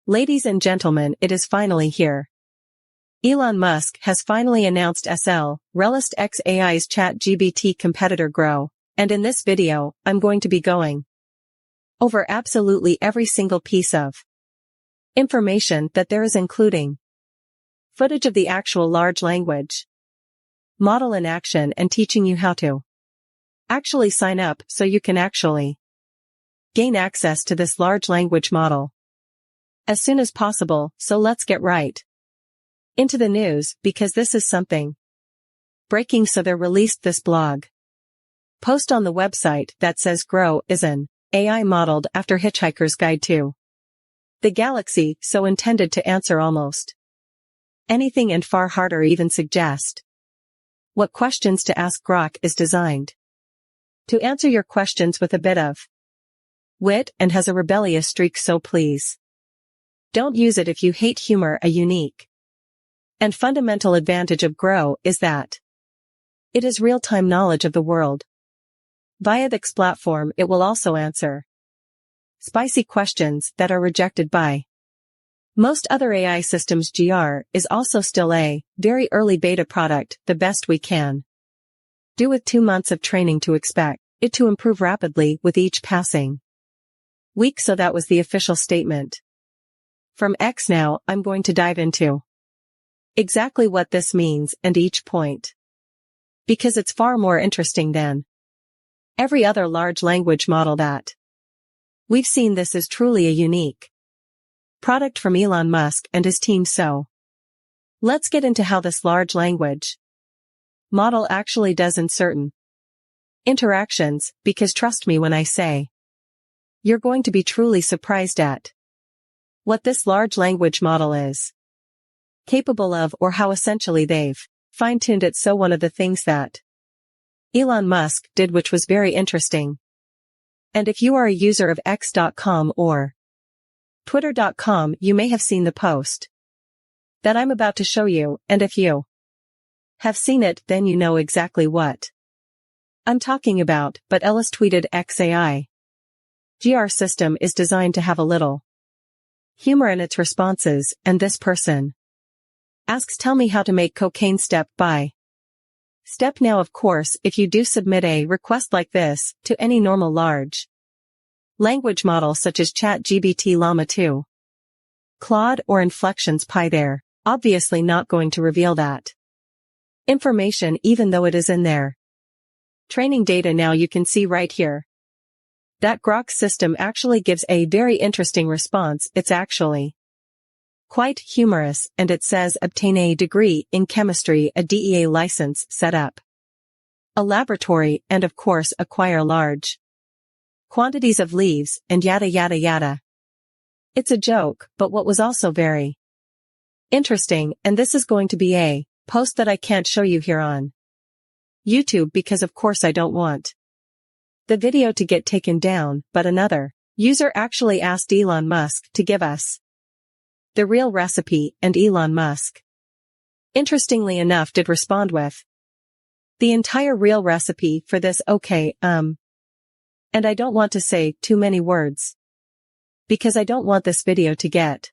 Ladies and gentlemen, it is finally here. Elon Musk has finally announced GROK AI's ChatGPT competitor GROK, and in this video, I'm going to be going over absolutely every single piece of information that there is, including footage of the actual large language model in action and teaching you how to actually sign up so you can actually gain access to this large language model as soon as possible. So let's get right into the news, because this is something breaking. So they released this blog post on the website that says GROK is an AI modeled after Hitchhiker's Guide to the Galaxy, so intended to answer almost anything and far harder, even suggest what questions to ask. GROK is designed to answer your questions with a bit of wit and has a rebellious streak, so please don't use it if you hate humor. A unique and fundamental advantage of GROK is that it is real-time knowledge of the world. Via this platform, it will also answer spicy questions that are rejected by most other AI systems. GR is also still a very early beta product, the best we can do with 2 months of training to expect it to improve rapidly with each passing week. So that was the official statement from X. Now I'm going to dive into exactly what this means and each point, because it's far more interesting than every other large language model that we've seen. This is truly a unique product from Elon Musk and his team. So let's get into how this large language model actually does in certain interactions, because trust me when I say you're going to be truly surprised at what this large language model is capable of, or how essentially they've fine-tuned it. So one of the things that Elon Musk did, which was very interesting, and if you are a user of X.com or Twitter.com, you may have seen the post that I'm about to show you, and if you have seen it, then you know exactly what I'm talking about. But Elon tweeted, XAI GR system is designed to have a little humor in its responses, and this person asks, tell me how to make cocaine step by step. Now of course, if you do submit a request like this to any normal large language model such as ChatGPT, Llama 2, Claude, or Inflections Pi, they're obviously not going to reveal that information, even though it is in their training data. Now you can see right here that GROK system actually gives a very interesting response. It's actually quite humorous, and it says obtain a degree in chemistry, a DEA license, set up a laboratory, and of course acquire large quantities of leaves, and yada yada yada. It's a joke, but what was also very interesting, and this is going to be a post that I can't show you here on YouTube, because of course I don't want the video to get taken down, but another user actually asked Elon Musk to give us the real recipe, and Elon Musk, interestingly enough, did respond with the entire real recipe for this. Okay, and I don't want to say too many words, because I don't want this video to get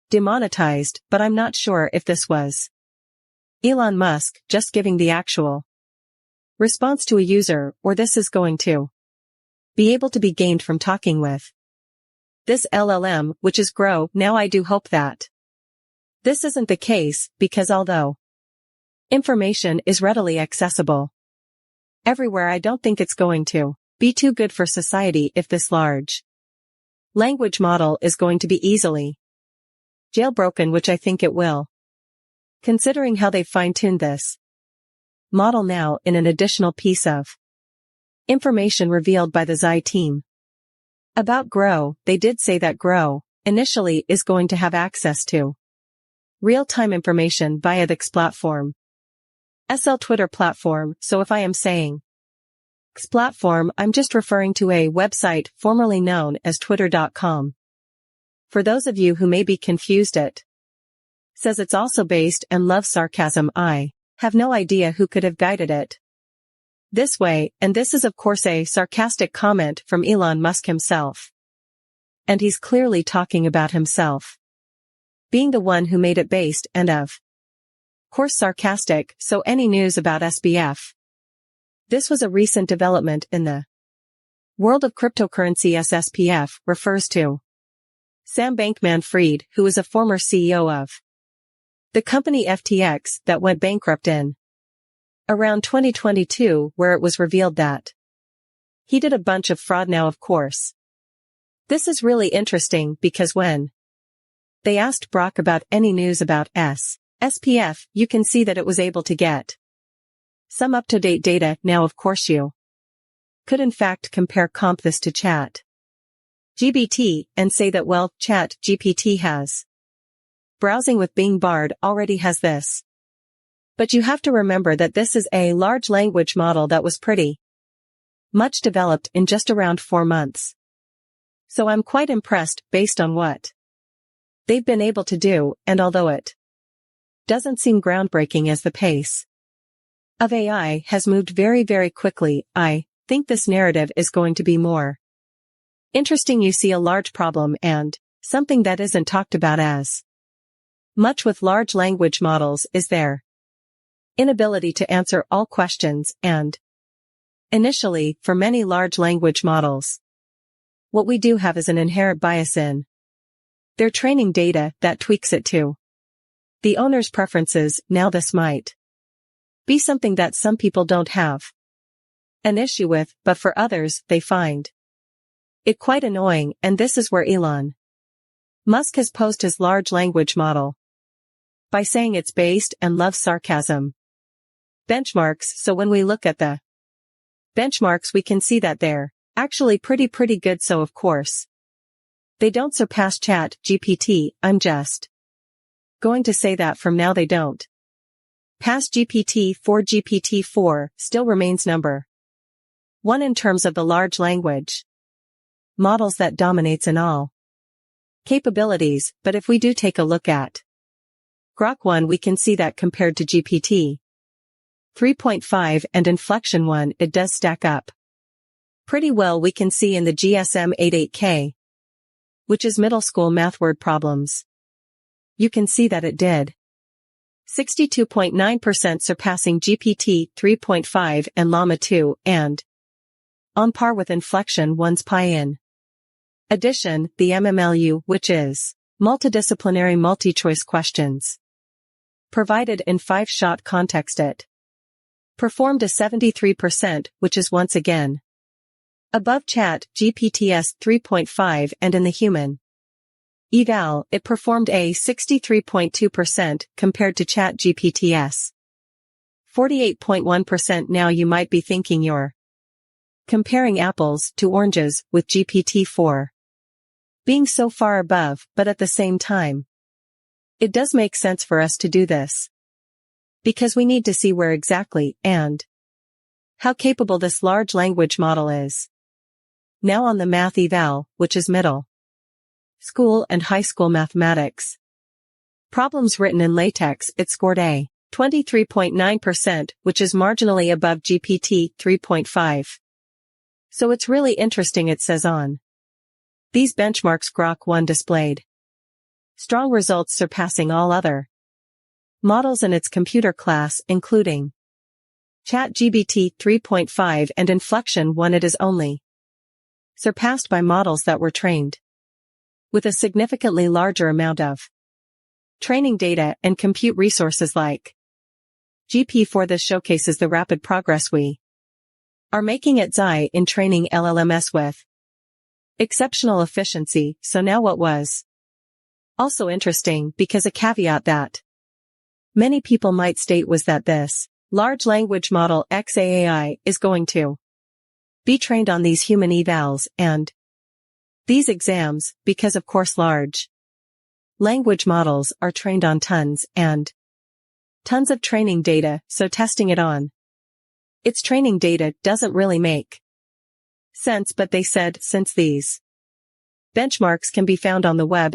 demonetized, but I'm not sure if this was Elon Musk just giving the actual response to a user, or this is going to be able to be gained from talking with this LLM, which is GROK. Now I do hope that this isn't the case, because although information is readily accessible everywhere, I don't think it's going to be too good for society if this large language model is going to be easily jailbroken, which I think it will, considering how they fine-tuned this model. Now, in an additional piece of information revealed by the Xi team about GROK, they did say that GROK initially is going to have access to real-time information via this platform, Twitter platform. So if I am saying X platform, I'm just referring to a website formerly known as Twitter.com. For those of you who may be confused, it says it's also based and loves sarcasm. I have no idea who could have guided it this way, and this is of course a sarcastic comment from Elon Musk himself. And he's clearly talking about himself. Being the one who made it based and of course sarcastic, so any news about SBF. This was a recent development in the world of cryptocurrency. SSPF refers to Sam Bankman-Fried, who is a former CEO of the company FTX that went bankrupt in around 2022, where it was revealed that he did a bunch of fraud. Now, of course, this is really interesting because when they asked Grok about any news about SPF, you can see that it was able to get some up-to-date data. Now, of course, you could in fact comp this to Chat GPT and say that, well, Chat GPT has browsing with Bing Bard already has this. But you have to remember that this is a large language model that was pretty much developed in just around 4 months. So I'm quite impressed based on what they've been able to do, and although it doesn't seem groundbreaking as the pace of AI has moved very, very quickly, I think this narrative is going to be more interesting. You see a large problem and something that isn't talked about as much with large language models is their inability to answer all questions, and initially, for many large language models, what we do have is an inherent bias in their training data that tweaks it to the owner's preferences. Now, this might be something that some people don't have an issue with, but for others, they find it quite annoying, and this is where Elon Musk has posed his large language model by saying it's based and loves sarcasm benchmarks. So when we look at the benchmarks, we can see that they're actually pretty good. So of course, they don't surpass Chat GPT. I'm just going to say that from now they don't pass GPT-4. GPT-4 still remains number 1 in terms of the large language models that dominates in all capabilities. But if we do take a look at GROK 1, we can see that compared to GPT 3.5 and Inflection 1, it does stack up pretty well. We can see in the GSM 88K, which is middle school math word problems, you can see that it did 62.9%, surpassing GPT 3.5 and Llama 2, and on par with Inflection 1's Pi. In addition, the MMLU, which is multidisciplinary multi-choice questions provided in 5-shot context, it performed a 73%, which is once again above Chat GPT's 3.5, and in the human eval, it performed a 63.2% compared to Chat GPT's 48.1%. Now you might be thinking you're comparing apples to oranges with GPT-4 being so far above, but at the same time, it does make sense for us to do this, because we need to see where exactly and how capable this large language model is. Now on the math eval, which is middle school and high school mathematics problems written in LaTeX, it scored a 23.9%, which is marginally above GPT 3.5. So it's really interesting. It says on these benchmarks GROK 1 displayed strong results, surpassing all other models in its computer class, including ChatGPT 3.5 and Inflection 1. It is only surpassed by models that were trained with a significantly larger amount of training data and compute resources like GP4. This showcases the rapid progress we are making at Xi in training LLMs with exceptional efficiency. So now what was also interesting, because a caveat that many people might state was that this large language model XAI is going to be trained on these human evals and these exams, because of course large language models are trained on tons and tons of training data, so testing it on its training data doesn't really make sense. But they said, since these benchmarks can be found on the web